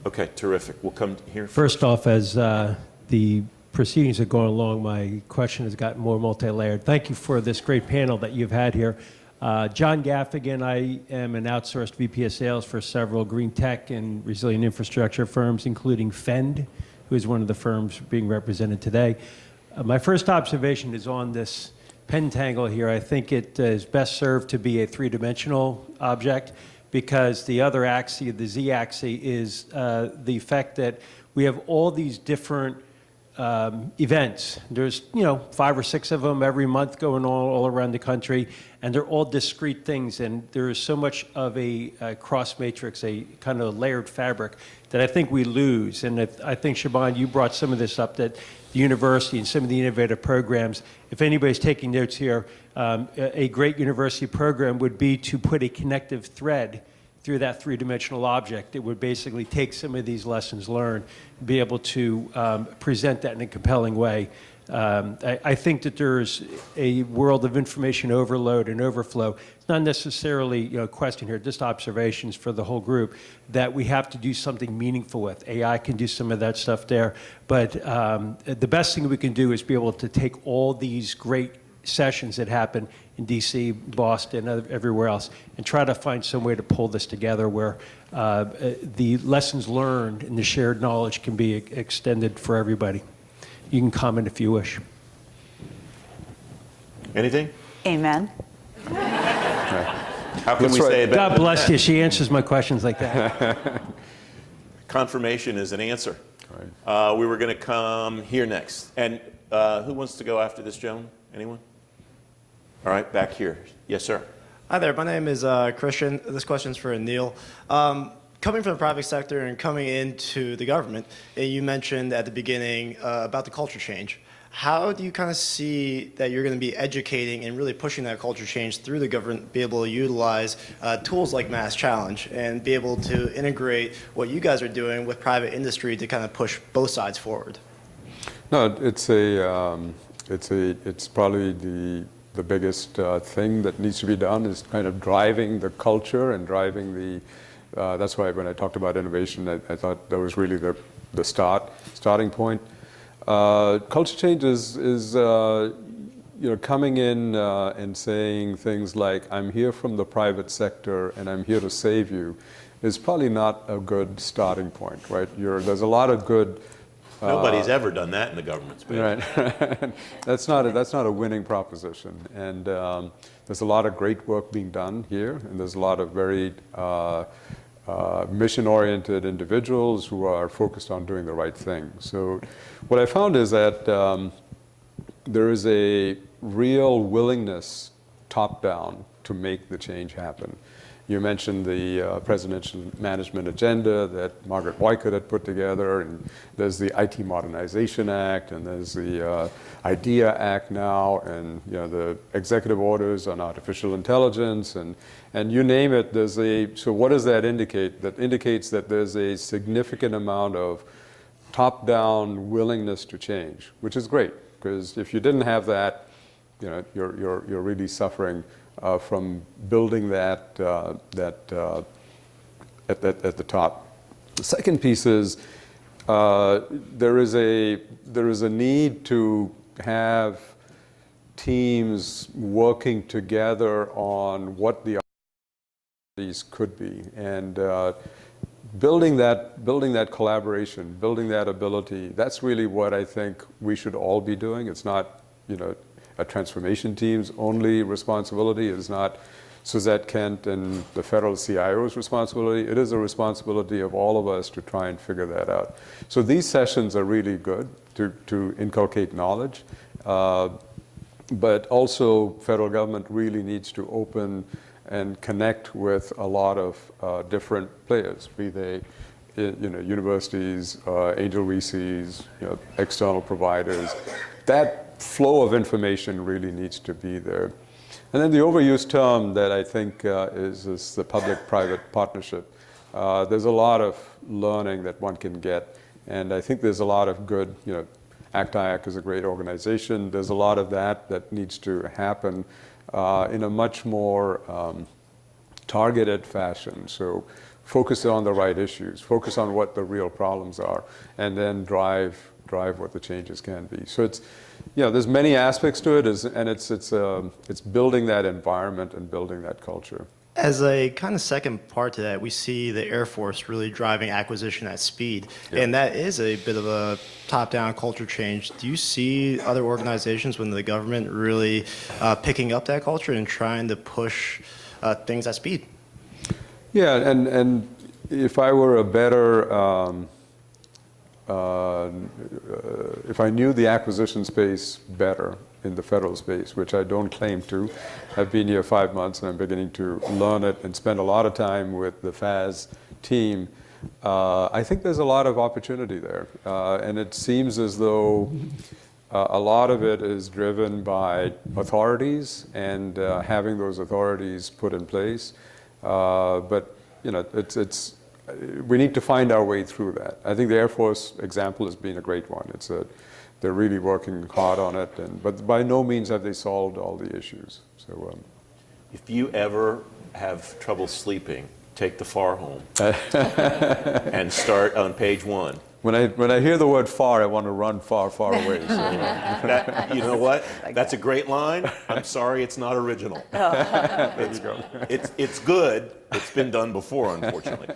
Okay, terrific. We'll come here First off, as the proceedings are going along, my question has gotten more multi-layered. Thank you for this great panel that you've had here. John Gaffigan, I am an outsourced VP of sales for several green tech and resilient infrastructure firms, including Fend, who is one of the firms being represented today. My first observation is on this pentangle here. I think it is best served to be a 3-dimensional object, because the other axis, the z-axis, is the fact that we have all these different events. There's 5 or 6 of them every month going on all around the country, and they're all discrete things, and there is so much of a cross matrix, a kind of layered fabric, that I think we lose. And I think, Shaban, you brought some of this up, that the university and some of the innovative programs, if anybody's taking notes here, a great university program would be to put a connective thread through that three-dimensional object. It would basically take some of these lessons learned, be able to present that in a compelling way. I think that there's a world of information overload and overflow. It's not necessarily a question here, just observations for the whole group, that we have to do something meaningful with. AI can do some of that stuff there, but the best thing we can do is be able to take all these great sessions that happen in DC, Boston, everywhere else, and try to find some way to pull this together where the lessons learned and the shared knowledge can be extended for everybody. You can comment if you wish. Anything? Amen. How can we right. say it better? God bless you. She answers my questions like that. Confirmation is an answer. We were going to come here next. And who wants to go after this gentleman? Anyone? All right, back here. Yes, sir. Hi there, my name is Christian. This question's for Anil. Coming from the private sector and coming into the government, you mentioned at the beginning about the culture change. How do you kind of see that you're going to be educating and really pushing that culture change through the government, be able to utilize tools like Mass Challenge and be able to integrate what you guys are doing with private industry to kind of push both sides forward? No, it's probably the biggest thing that needs to be done is kind of driving the culture and driving the. That's why when I talked about innovation, I thought that was really the starting point. Culture change is coming in and saying things like, "I'm here from the private sector and I'm here to save you," is probably not a good starting point, right? There's a lot of good. Nobody's ever done that in the government space. Right. That's not a winning proposition. And there's a lot of great work being done here, and there's a lot of very mission-oriented individuals who are focused on doing the right thing. So what I found is that there is a real willingness top-down to make the change happen. You mentioned the presidential management agenda that Margaret Weichert had put together, and there's the IT Modernization Act, and there's the IDEA Act now, and the executive orders on artificial intelligence, and you name it. So what does that indicate? That indicates that there's a significant amount of top-down willingness to change, which is great, because if you didn't have that, you're really suffering from building that at the top. The second piece is there is a need to have teams working together on what the opportunities could be, and building that collaboration, building that ability. That's really what I think we should all be doing. It's not a transformation team's only responsibility. It is not Suzette Kent and the federal CIO's responsibility. It is a responsibility of all of us to try and figure that out. So these sessions are really good to inculcate knowledge, but also federal government really needs to open and connect with a lot of different players, be they universities, angel VCs, external providers. That flow of information really needs to be there. And then the overused term that I think is the public-private partnership. There's a lot of learning that one can get, and I think there's a lot of good, ACT-IAC is a great organization. There's a lot of that needs to happen in a much more targeted fashion. So focus on the right issues, focus on what the real problems are, and then drive what the changes can be. So it's, there's many aspects to it, and it's building that environment and building that culture. As a kind of second part to that, we see the Air Force really driving acquisition at speed, and that is a bit of a top-down culture change. Do you see other organizations within the government really picking up that culture and trying to push things at speed? Yeah, and if I were a better if I knew the acquisition space better in the federal space, which I don't claim to, I've been here 5 months and I'm beginning to learn it and spend a lot of time with the FAS team, I think there's a lot of opportunity there. And it seems as though a lot of it is driven by authorities and having those authorities put in place. But we need to find our way through that. I think the Air Force example has been a great one. They're really working hard on it, but by no means have they solved all the issues. So, if you ever have trouble sleeping, take the FAR home and start on page 1. When I hear the word far, I want to run far, far away. So, You know what? That's a great line. I'm sorry, it's not original. It's good. It's been done before, unfortunately.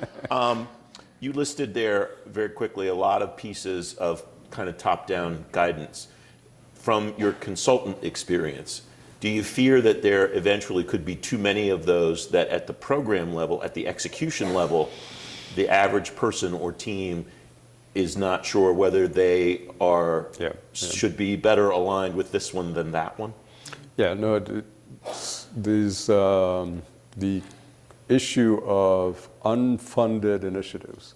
You listed there very quickly a lot of pieces of kind of top-down guidance from your consultant experience. Do you fear that there eventually could be too many of those, that at the program level, at the execution level, the average person or team is not sure whether they are should be better aligned with this one than that one? Yeah, no, the issue of unfunded initiatives,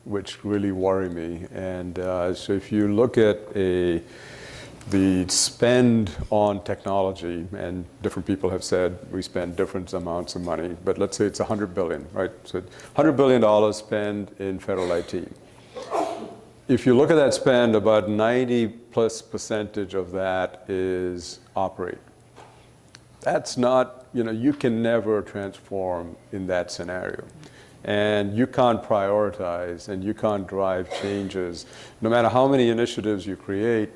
which really worry me. And so if you look at the spend on technology, and different people have said we spend different amounts of money, but let's say it's $100 billion, right? So $100 billion spent in federal IT. If you look at that spend, about 90+% of that is operate. That's not, you can never transform in that scenario. And you can't prioritize and you can't drive changes. No matter how many initiatives you create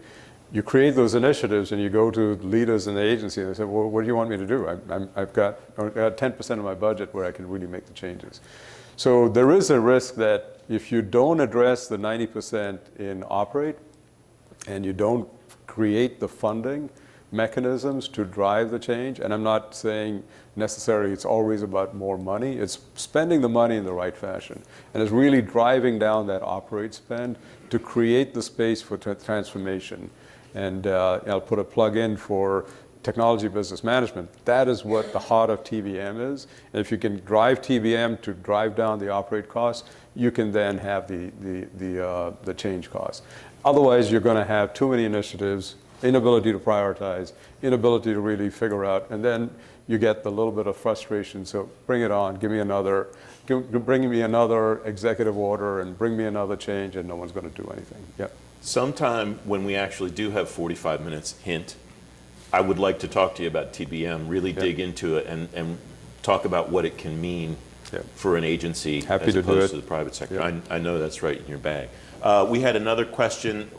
those initiatives and you go to leaders in the agency and they say, well, what do you want me to do? I've got 10% of my budget where I can really make the changes. So there is a risk that if you don't address the 90% in operate and you don't create the funding mechanisms to drive the change, and I'm not saying necessarily it's always about more money, it's spending the money in the right fashion. And it's really driving down that operate spend to create the space for transformation. And I'll put a plug in for technology business management. That is what the heart of TBM is. And if you can drive TBM to drive down the operate costs, you can then have the change costs. Otherwise, you're going to have too many initiatives, inability to prioritize, inability to really figure out, and then you get the little bit of frustration. So bring it on, bring me another executive order and bring me another change, and no one's going to do anything. Yep. Sometime when we actually do have 45 minutes, hint, I would like to talk to you about TBM, really dig into it and talk about what it can mean for an agency as opposed to the private sector. I know that's right in your bag. We had another question.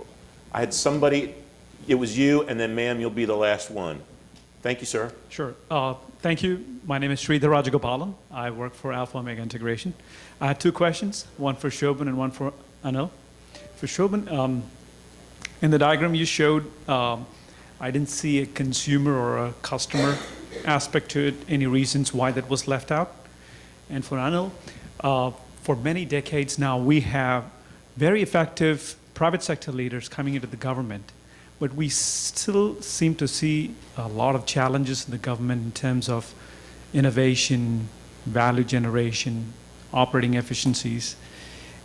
I had somebody, it was you, and then ma'am, you'll be the last one. Thank you, sir. Sure. Thank you. My name is Sridhar Rajagopalan. I work for Alpha Omega Integration. I had two questions, one for Shobhan and one for Anil. For Shobhan, in the diagram you showed, I didn't see a consumer or a customer aspect to it. Any reasons why that was left out? And for Anil, for many decades now, we have very effective private sector leaders coming into the government, but we still seem to see a lot of challenges in the government in terms of innovation, value generation, operating efficiencies.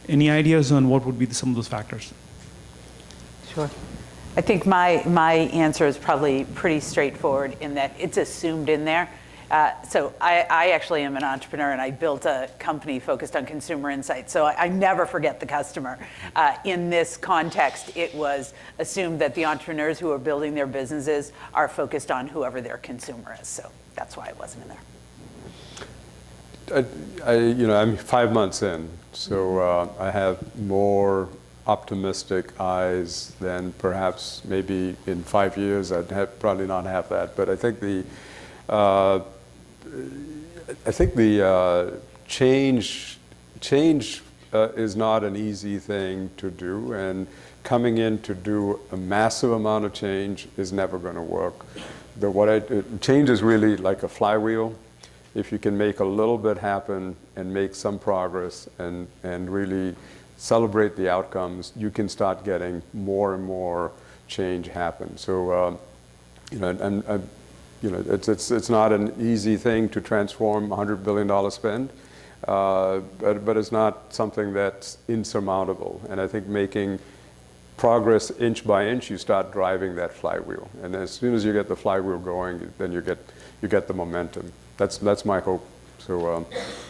Any ideas on what would be some of those factors? Sure. I think my answer is probably pretty straightforward in that it's assumed in there. So I actually am an entrepreneur, and I built a company focused on consumer insights. So I never forget the customer. In this context, it was assumed that the entrepreneurs who are building their businesses are focused on whoever their consumer is. So that's why it wasn't in there. I'm 5 months in, so I have more optimistic eyes than perhaps maybe in 5 years. I'd probably not have that, but I think the change is not an easy thing to do, and coming in to do a massive amount of change is never going to work. Change is really like a flywheel. If you can make a little bit happen and make some progress and really celebrate the outcomes, you can start getting more and more change happen. So, it's not an easy thing to transform $100 billion spend, but it's not something that's insurmountable. And I think making progress inch by inch, you start driving that flywheel. And as soon as you get the flywheel going, then you get the momentum. That's my hope. So,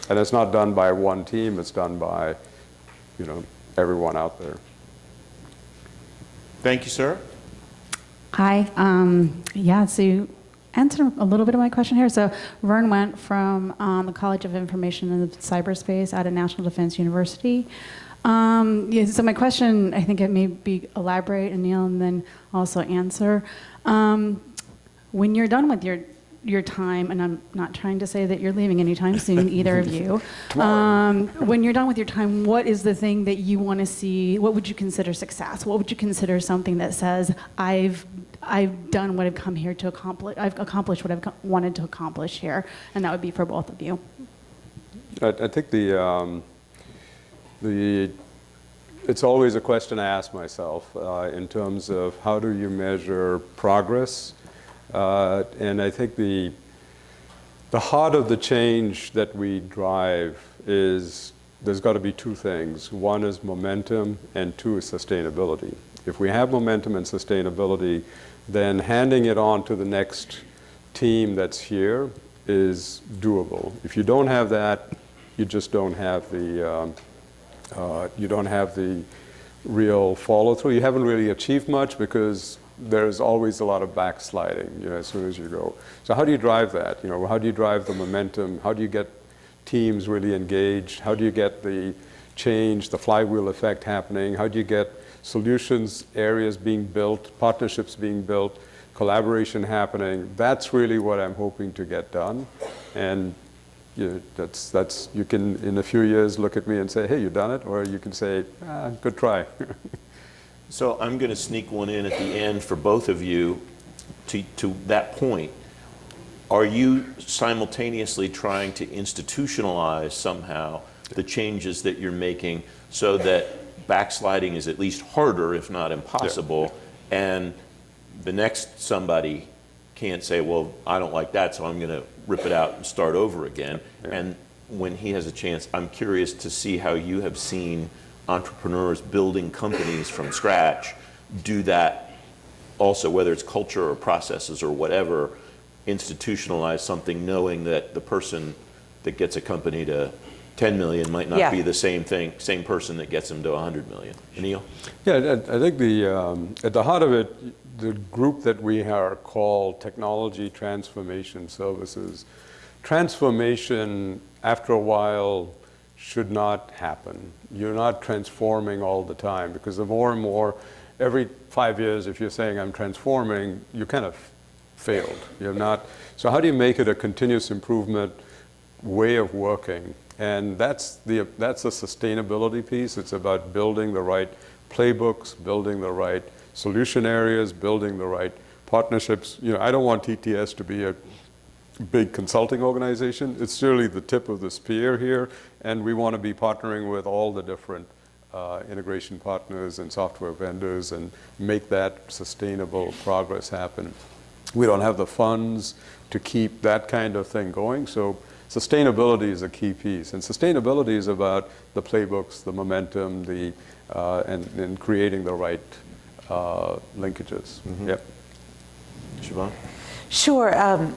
and it's not done by one team, it's done by, everyone out there. Thank you, sir. Hi. Yeah, so you answered a little bit of my question here. So Vern went from the College of Information and Cyberspace out of National Defense University. Yeah, so my question, I think it may be elaborate, Anil, and then also answer. When you're done with your time, and I'm not trying to say that you're leaving anytime soon, either of you. When you're done with your time, what is the thing that you want to see? What would you consider success? What would you consider something that says, I've done what I've come here to accomplish, I've accomplished what I've wanted to accomplish here? And that would be for both of you. I think it's always a question I ask myself in terms of how do you measure progress? And I think the heart of the change that we drive is there's got to be two things. One is momentum, and two is sustainability. If we have momentum and sustainability, then handing it on to the next team that's here is doable. If you don't have that, you just don't have the real follow through. You haven't really achieved much because there's always a lot of backsliding, as soon as you go. So how do you drive that? How do you drive the momentum? How do you get teams really engaged? How do you get the change, the flywheel effect happening? How do you get solutions areas being built, partnerships being built, collaboration happening? That's really what I'm hoping to get done. And that's you can in a few years look at me and say, hey, you done it, or you can say, good try. So I'm going to sneak one in at the end for both of you. To that point, are you simultaneously trying to institutionalize somehow the changes that you're making so that backsliding is at least harder, if not impossible, and the next somebody can't say, well, I don't like that, so I'm going to rip it out and start over again. And when he has a chance, I'm curious to see how you have seen entrepreneurs building companies from scratch do that also, whether it's culture or processes or whatever, institutionalize something knowing that the person that gets a company to 10 million might not be the same person that gets them to 100 million. Anil? Yeah, I think at the heart of it, the group that we are called Technology Transformation Services, transformation after a while should not happen. You're not transforming all the time, because the more and more, every 5 years, if you're saying I'm transforming, you kind of failed. You're not. So how do you make it a continuous improvement way of working? And that's the sustainability piece. It's about building the right playbooks, building the right solution areas, building the right partnerships. I don't want TTS to be a big consulting organization. It's really the tip of the spear here, and we want to be partnering with all the different integration partners and software vendors and make that sustainable progress happen. We don't have the funds to keep that kind of thing going, so sustainability is a key piece. And sustainability is about the playbooks, the momentum, and creating the right linkages. Mm-hmm. Yep. Siobhan? Sure.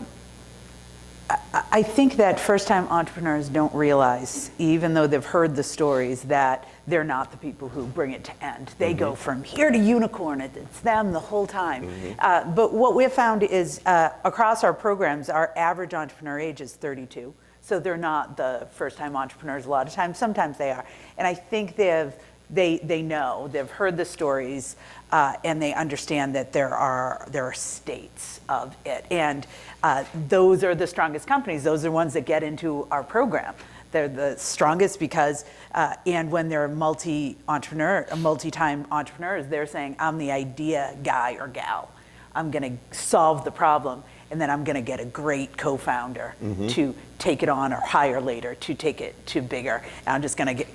I think that first-time entrepreneurs don't realize, even though they've heard the stories, that they're not the people who bring it to end. They go from here to unicorn. It's them the whole time. But what we've found is across our programs, our average entrepreneur age is 32. So they're not the first-time entrepreneurs a lot of times. Sometimes they are. And I think they know, they've heard the stories, and they understand that there are states of it. And those are the strongest companies. Those are the ones that get into our program. They're the strongest because, and when they're multi-time entrepreneurs, they're saying, I'm the idea guy or gal. I'm going to solve the problem, and then I'm going to get a great co-founder to take it on, or hire later to take it to bigger. And I'm just going to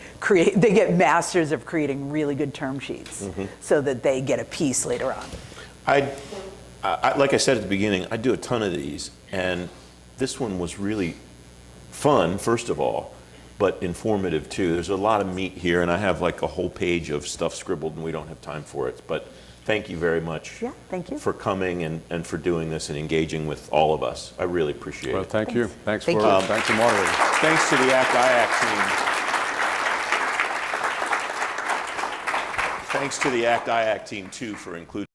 they get masters of creating really good term sheets so that they get a piece later on. Like I said at the beginning, I do a ton of these, and this one was really fun, first of all, but informative too. There's a lot of meat here, and I have like a whole page of stuff scribbled, and we don't have time for it. But thank you very much Yeah, thank you. for coming and for doing this and engaging with all of us. I really appreciate Well, it. thank you. Thanks Thank for you. thanks for moderating. Thanks to the ACT-IAC team. Thanks to the ACT-IAC team, too, for including